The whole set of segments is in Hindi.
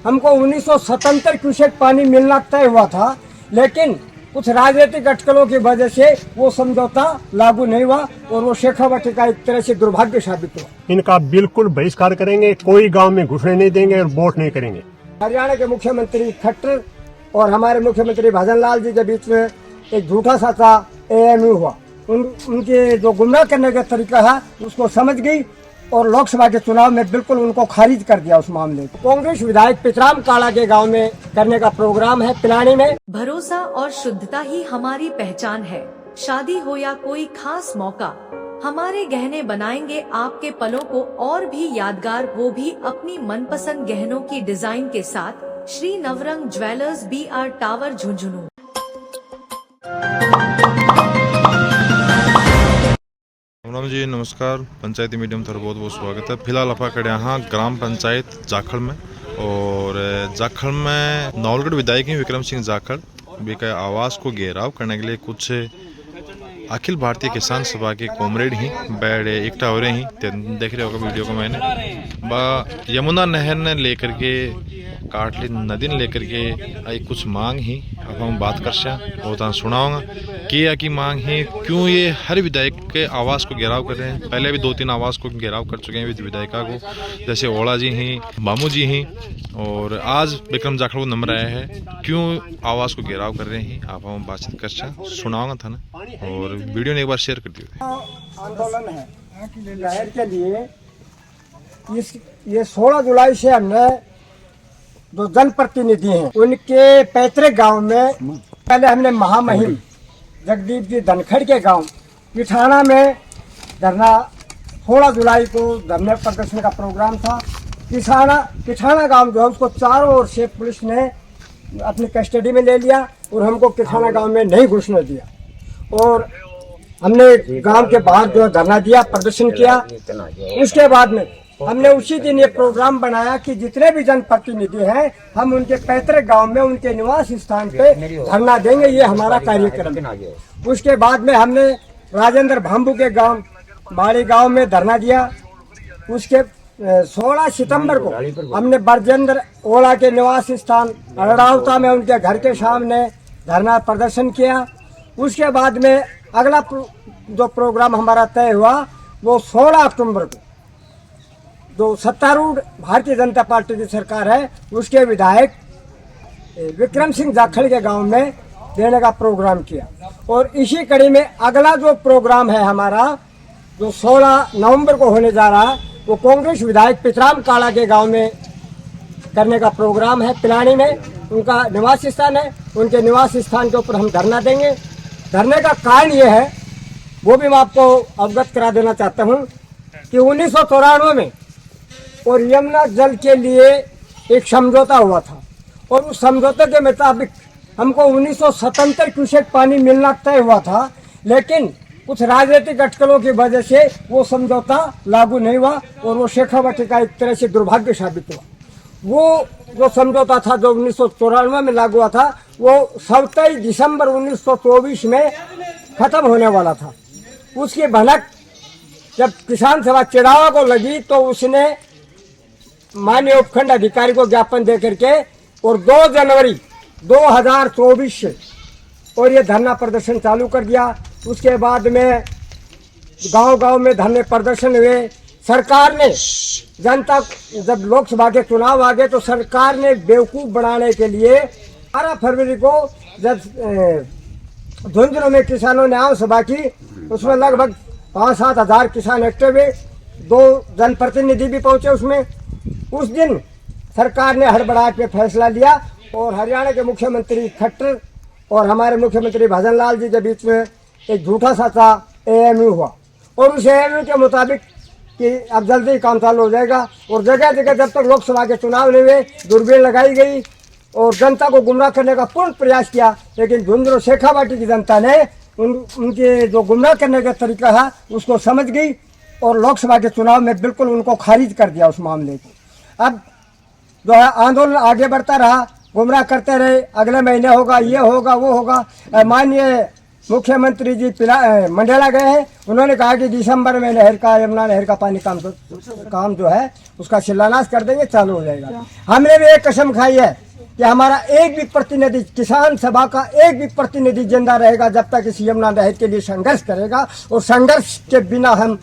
हमको 1977 क्यूसेक पानी मिलना तय हुआ था, लेकिन कुछ राजनीतिक अटकलों की वजह से वो समझौता लागू नहीं हुआ और वो शेखावाटी का एक तरह से दुर्भाग्य साबित हुआ। इनका बिल्कुल बहिष्कार करेंगे, कोई गांव में घुसने नहीं देंगे और वोट नहीं करेंगे। हरियाणा के मुख्यमंत्री खट्टर और हमारे मुख्यमंत्री भजन लाल जी के बीच में एक झूठा सा एएमयू हुआ। उनके जो गुमराह करने का तरीका है उसको समझ गई और लोकसभा के चुनाव में बिल्कुल उनको खारिज कर दिया उस मामले को। कांग्रेस विधायक पितराम काला के गांव में करने का प्रोग्राम है पिलानी में। भरोसा और शुद्धता ही हमारी पहचान है। शादी हो या कोई खास मौका, हमारे गहने बनाएंगे आपके पलों को और भी यादगार, वो भी अपनी मनपसंद गहनों की डिजाइन के साथ। Shri Navrang jewellers, BR tower, Jhunjhunu. Ram ji नमस्कार। पंचायती मीडिया में बहुत बहुत स्वागत है। फिलहाल अपा खड़े यहाँ ग्राम पंचायत जाखड़ में, और जाखड़ में नौलगढ़ विधायक विक्रम सिंह जाखड़ भी का आवास को घेराव करने के लिए कुछ अखिल भारतीय किसान सभा के कॉमरेड ही बैठ एकटा हो रहे ही देख रहे होगा वीडियो को। मैंने यमुना नहर ने लेकर के काटली नदी ने लेकर के आई कुछ मांग ही अब हम बात कर वो सुनाऊंगा कि मांग है, क्यों ये हर विधायक के आवास को घेराव कर रहे हैं। पहले भी 2-3 आवास को घेराव कर चुके हैं विधायिका को, जैसे ओला जी हैं, मामू जी हैं, और आज विक्रम जाखड़ को नंबर आया है क्यों आवास को घेराव कर रहे हैं। आप हम बातचीत कर सुनाऊंगा था ना, और वीडियो ने एक बार शेयर कर दिया। आंदोलन है लहर के लिए ये 16 जुलाई से हमने जो जनप्रतिनिधि हैं उनके पैतृक गांव में पहले हमने महामहिम जगदीप जी धनखड़ के गांव पिठाना में धरना 16 जुलाई को धरने प्रदर्शन का प्रोग्राम था। पिठाना गांव जो है उसको चारों ओर से पुलिस ने अपनी कस्टडी में ले लिया और हमको पिठाना गांव में नहीं घुसने दिया, और हमने गांव के बाहर जो धरना दिया, प्रदर्शन किया। उसके बाद में हमने उसी दिन ये प्रोग्राम बनाया कि जितने भी जनप्रतिनिधि हैं हम उनके पैतृक गांव में उनके निवास स्थान पे धरना देंगे, ये हमारा कार्यक्रम। उसके बाद में हमने राजेंद्र भांबू के गांव बाड़ी गांव में धरना दिया। उसके 16 सितंबर को हमने बरजेंद्र ओला के निवास स्थान अड़ावता में उनके घर के सामने धरना प्रदर्शन किया। उसके बाद में अगला जो प्रोग्राम हमारा तय हुआ वो 16 अक्टूबर को जो सत्तारूढ़ भारतीय जनता पार्टी की सरकार है उसके विधायक विक्रम सिंह जाखड़ के गांव में देने का प्रोग्राम किया। और इसी कड़ी में अगला जो प्रोग्राम है हमारा जो 16 नवंबर को होने जा रहा है वो कांग्रेस विधायक पितराम काला के गांव में करने का प्रोग्राम है पिलानी में। उनका निवास स्थान है, उनके निवास स्थान के ऊपर हम धरना देंगे। धरने का कारण ये है, वो भी मैं आपको अवगत करा देना चाहता हूँ कि 1994 में और यमुना जल के लिए एक समझौता हुआ था, और उस समझौते के मुताबिक हमको 1977 क्यूसेक पानी मिलना तय हुआ था, लेकिन कुछ राजनीतिक अटकलों की वजह से वो समझौता लागू नहीं हुआ और वो शेखावाटी का एक तरह से दुर्भाग्य साबित हुआ। वो जो समझौता था जो 1994 में लागू हुआ था वो 27 दिसंबर 1924 में खत्म होने वाला था। उसकी भनक जब किसान सभा चिड़ावा को लगी तो उसने माननीय उपखंड अधिकारी को ज्ञापन दे करके और 2 जनवरी 2024 से और ये धरना प्रदर्शन चालू कर दिया। उसके बाद में गांव-गांव में धरने प्रदर्शन हुए। सरकार ने जनता जब लोकसभा के चुनाव आ गए तो सरकार ने बेवकूफ बनाने के लिए 12 फरवरी को जब झुंझुनू में किसानों ने आम सभा की, उसमें लगभग 5-7 हजार किसान इकट्ठे हुए, 2 जनप्रतिनिधि भी पहुंचे उसमें। उस दिन सरकार ने हड़बड़ा के फैसला लिया और हरियाणा के मुख्यमंत्री खट्टर और हमारे मुख्यमंत्री भजन लाल जी के बीच में एक झूठा सा एएमयू हुआ, और उस एएमयू के मुताबिक कि अब जल्दी काम चालू हो जाएगा। और जगह जगह जब तक लोकसभा के चुनाव नहीं हुए दूरबीन लगाई गई और जनता को गुमराह करने का पूर्ण प्रयास किया, लेकिन झुंझुनू शेखावाटी की जनता ने उनके जो गुमराह करने का तरीका है उसको समझ गई और लोकसभा के चुनाव में बिल्कुल उनको खारिज कर दिया उस मामले को। अब जो है आंदोलन आगे बढ़ता रहा, गुमराह करते रहे, अगले महीने होगा, ये होगा, वो होगा। माननीय मुख्यमंत्री जी मंडेला गए हैं, उन्होंने कहा कि दिसंबर में नहर का, यमुना नहर का पानी काम जो है उसका शिलान्यास कर देंगे, चालू हो जाएगा। हमने भी एक कसम खाई है कि हमारा एक भी प्रतिनिधि, किसान सभा का एक भी प्रतिनिधि जिंदा रहेगा जब तक इस यमुना नहर के लिए संघर्ष करेगा, और संघर्ष के बिना हम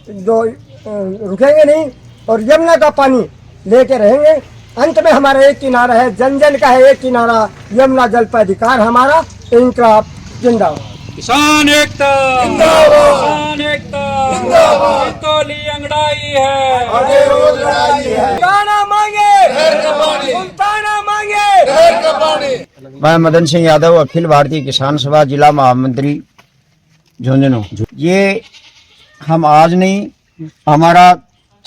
जो रुकेंगे नहीं और यमुना का पानी लेके रहेंगे। अंत में हमारा एक किनारा है, जन जन का है एक किनारा, यमुना जल पर अधिकार हमारा। इनकलाब जिंदाबाद। किसान एकता जिंदाबाद, किसान एकता जिंदाबाद। तो ली अंगड़ाई है, आगे रोज लड़ाई है, सुल्ताना मांगे, सुल्ताना मांगे। मैं मदन सिंह यादव, अखिल भारतीय किसान सभा जिला महामंत्री झुंझुनू। ये हम आज नहीं, हमारा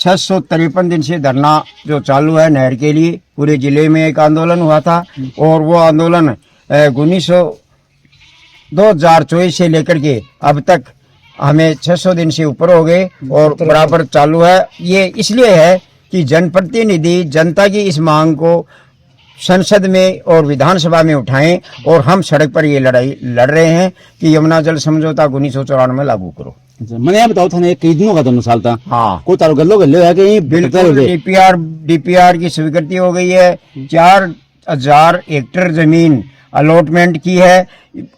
653 दिन से धरना जो चालू है नहर के लिए, पूरे जिले में एक आंदोलन हुआ था, और वो आंदोलन 2024 से लेकर के अब तक हमें 600 दिन से ऊपर हो गए और बराबर चालू है। ये इसलिए है कि जनप्रतिनिधि जनता की इस मांग को संसद में और विधानसभा में उठाएं, और हम सड़क पर ये लड़ाई लड़ रहे हैं कि यमुना जल समझौता 1994 लागू करो। मैंने ये बताओ था ना, कई दिनों का दोनों साल था। हाँ, को तारो गल्लो गल्लो है कि बिल्कुल डीपीआर की स्वीकृति हो गई है, 4000 हेक्टेयर जमीन अलॉटमेंट की है,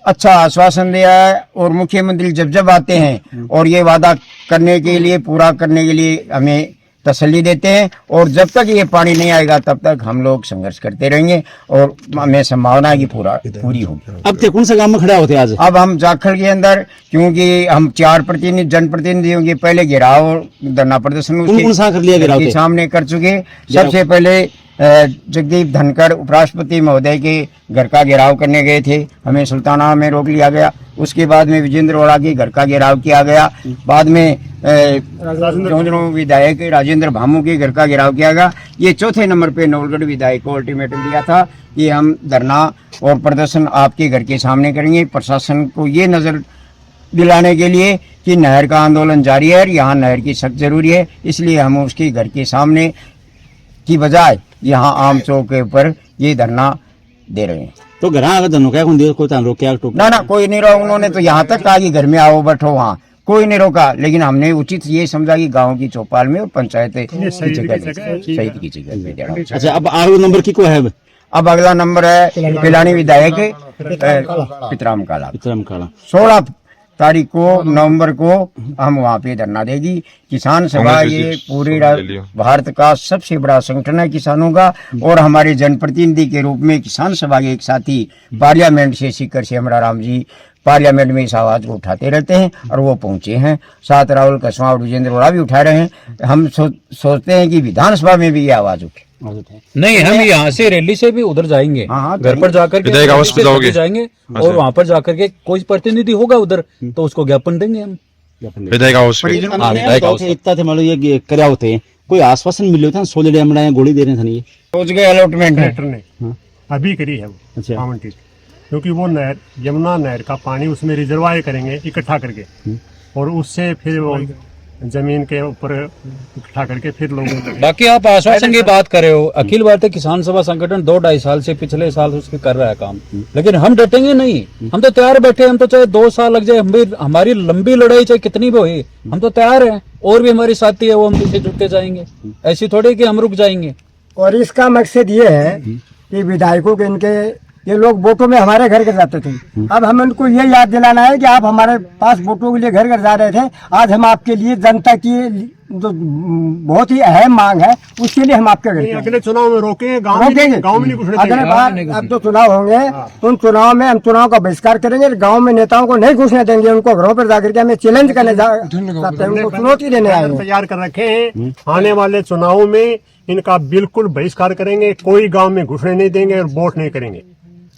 अच्छा आश्वासन दिया है, और मुख्यमंत्री जब जब आते हैं और ये वादा करने के लिए, पूरा करने के लिए हमें तसल्ली देते हैं, और जब तक ये पानी नहीं आएगा तब तक हम लोग संघर्ष करते रहेंगे, और हमें संभावना की पूरी होगी। अब थे कौन सा गांव में खड़ा होते आज? अब हम जाखड़ के अंदर, क्योंकि हम 4 जनप्रतिनिधियों के पहले घेराव और धरना प्रदर्शन कर लिया घेराव के सामने कर चुके। सबसे पहले जगदीप धनखड़ उपराष्ट्रपति महोदय के घर का घेराव करने गए थे, हमें सुल्ताना में रोक लिया गया। उसके बाद में विजेंद्र ओड़ा के घर का घेराव किया गया, बाद में झुंझुनू विधायक राजेंद्र भामू के घर का घेराव किया गया। ये चौथे नंबर पे नवलगढ़ विधायक को अल्टीमेटम दिया था कि हम धरना और प्रदर्शन आपके घर के सामने करेंगे, प्रशासन को ये नजर दिलाने के लिए कि नहर का आंदोलन जारी है और यहाँ नहर की सख्त जरूरी है, इसलिए हम उसके घर के सामने की बजाय यहाँ आम चौक के ऊपर ये धरना दे रहे हैं। तो घर अगर धनो क्या कोई रोका ना कोई नहीं रोका। उन्होंने तो यहाँ तक कहा कि घर में आओ बैठो, वहाँ कोई नहीं रोका, लेकिन हमने उचित ये समझा कि गांव की चौपाल में और पंचायत की शहीद की जगह पे देना। अच्छा, अब अगला नंबर की को है? अब अगला नंबर है पिलानी विधायक पितराम काला। 16 तारीख को नवंबर को हम वहाँ पे धरना देगी। किसान सभा ये पूरे भारत का सबसे बड़ा संगठन है किसानों का, और हमारे जनप्रतिनिधि के रूप में किसान सभा के एक साथी पार्लियामेंट से सीकर से हमारा राम जी पार्लियामेंट में इस आवाज को उठाते रहते हैं, और वो पहुंचे हैं। साथ राहुल कसवा और विजेंद्र ओड़ा भी उठा रहे हैं। हम सोचते हैं कि विधानसभा में भी ये आवाज उठे। नहीं, हम यहाँ से रैली से भी उधर जाएंगे, घर पर जाकर के जाएंगे, और वहाँ पर जाकर के कोई प्रतिनिधि होगा उधर तो उसको ज्ञापन देंगे हम। इतना थे मान लो ये कर्या होते हैं, कोई आश्वासन मिले था 16 डैम बनाए, गोली दे रहे थे नहीं, सोच गए अलॉटमेंट ने अभी करी है वो आवंटित, क्योंकि वो नहर यमुना नहर का पानी उसमें रिजर्वायर करेंगे इकट्ठा करके, और उससे फिर वो जमीन के ऊपर इकट्ठा करके फिर लोगों। बाकी आप आश्वासन की बात कर रहे हो, अखिल भारतीय किसान सभा संगठन 2-2.5 साल से पिछले साल उसके कर रहा है काम, लेकिन हम डटेंगे नहीं। हम तो तैयार बैठे, हम तो चाहे 2 साल लग जाए, हम भी हमारी लंबी लड़ाई चाहे कितनी भी हुई, हम तो तैयार हैं। और भी हमारे साथी है, वो हम पीछे जुटते जाएंगे, ऐसी थोड़ी कि हम रुक जाएंगे। और इसका मकसद ये है कि विधायकों के इनके ये लोग वोटों में हमारे घर घर जाते थे, अब हम उनको ये याद दिलाना है कि आप हमारे पास वोटों के लिए घर घर जा रहे थे। आज हम आपके लिए जनता की जो बहुत ही अहम मांग है उसके लिए हम आपके घर अगले चुनाव में रोकेंगे, गांव में नहीं घुसने देंगे। अगले बार अब जो चुनाव होंगे उन चुनाव में हम चुनाव का बहिष्कार करेंगे, गांव में नेताओं को नहीं घुसने देंगे। उनको घरों पर जाकर के हमें चैलेंज करने जाते हैं, उनको चुनौती देने आए तैयार कर रखे हैं। आने वाले चुनाव में इनका बिल्कुल बहिष्कार करेंगे, कोई गाँव में घुसने नहीं देंगे और वोट नहीं करेंगे।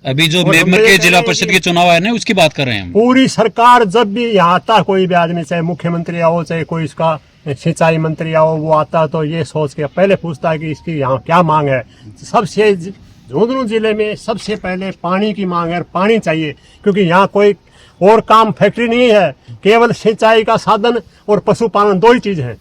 अभी जो मेंबर के जिला परिषद के चुनाव आए ना उसकी बात कर रहे हैं। पूरी सरकार जब भी यहाँ आता, कोई भी आदमी, चाहे मुख्यमंत्री आओ चाहे कोई इसका सिंचाई मंत्री आओ, वो आता तो ये सोच के पहले पूछता है कि इसकी यहाँ क्या मांग है। सबसे झुंझुनू जिले में सबसे पहले पानी की मांग है, पानी चाहिए, क्योंकि यहाँ कोई और काम फैक्ट्री नहीं है, केवल सिंचाई का साधन और पशुपालन 2 ही चीज है।